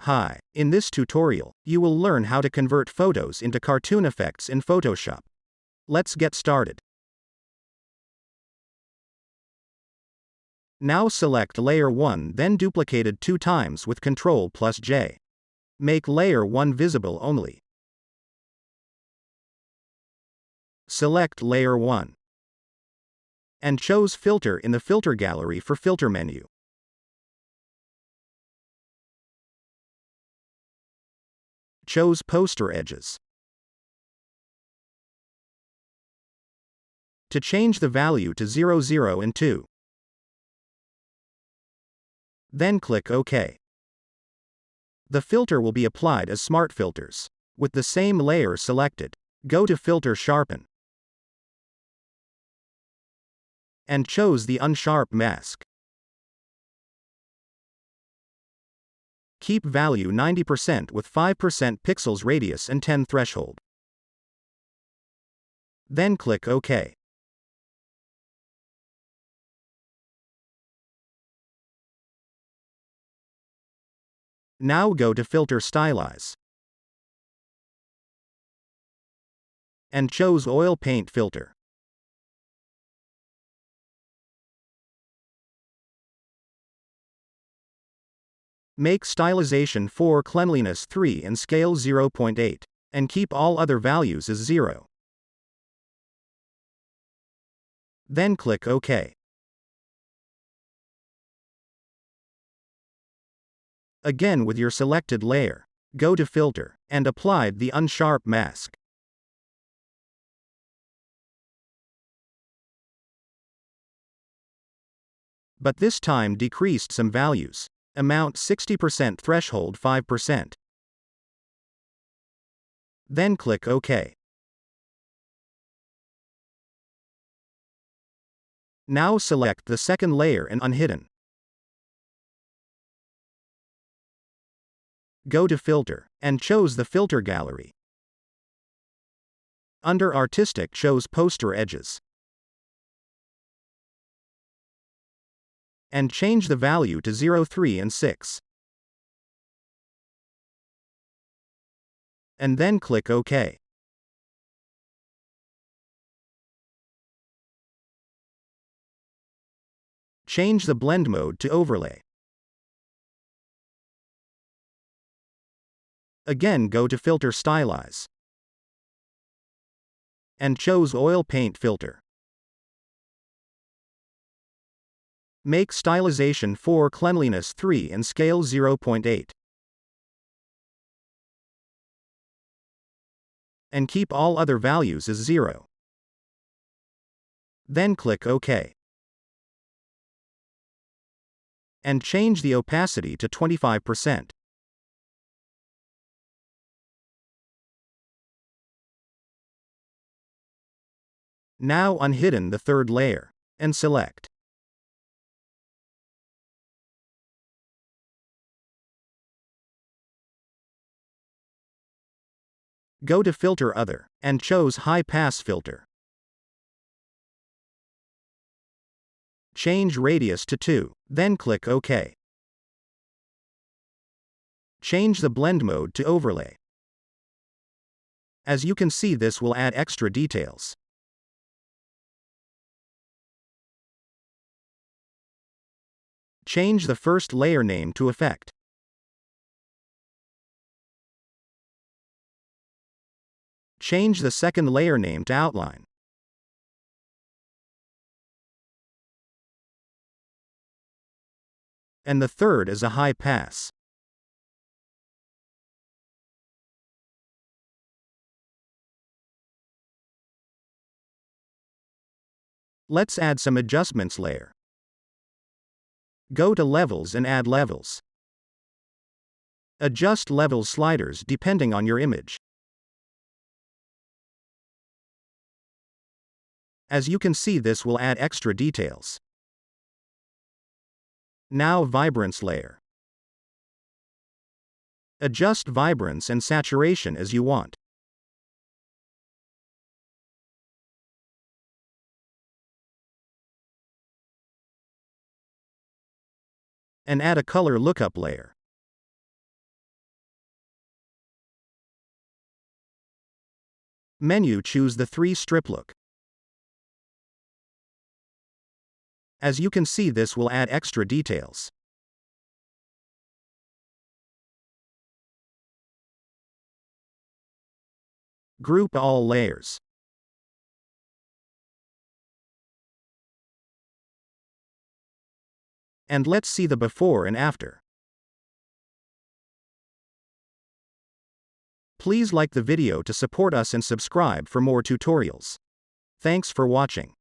Hi, in this tutorial, you will learn how to convert photos into cartoon effects in Photoshop. Let's get started. Now select Layer 1, then duplicated 2 times with Ctrl+J. Make Layer 1 visible only. Select Layer 1. And choose Filter in the Filter Gallery for Filter menu. Choose Poster Edges. To change the value to 0, 0 and 2. Then click OK. The filter will be applied as Smart Filters. With the same layer selected, go to Filter Sharpen. And choose the Unsharp Mask. Keep value 90% with 5% pixels radius and 10 threshold. Then click OK. Now go to Filter Stylize. And choose Oil Paint Filter. Make Stylization 4, Cleanliness 3 and Scale 0.8. And keep all other values as 0. Then click OK. Again with your selected layer, go to Filter, and apply the Unsharp Mask. But this time decreased some values. Amount 60%, threshold 5%. Then click OK. Now select the second layer and unhidden. Go to Filter, and choose the Filter Gallery. Under Artistic, choose Poster Edges. And change the value to 0, 3 and 6. And then click OK. Change the blend mode to Overlay. Again go to Filter Stylize. And choose Oil Paint Filter. Make Stylization 4, Cleanliness 3 and Scale 0.8. And keep all other values as 0. Then click OK. And change the opacity to 25%. Now unhidden the third layer, and select. Go to Filter Other, and choose High Pass Filter. Change radius to 2, then click OK. Change the blend mode to Overlay. As you can see, this will add extra details. Change the first layer name to Effect. Change the second layer name to Outline. And the third is a High Pass. Let's add some adjustments layer. Go to Levels and add levels. Adjust level sliders depending on your image. As you can see, this will add extra details. Now Vibrance layer. Adjust vibrance and saturation as you want. And add a color lookup layer. Menu, choose the 3-strip look. As you can see, this will add extra details. Group all layers. And let's see the before and after. Please like the video to support us and subscribe for more tutorials. Thanks for watching.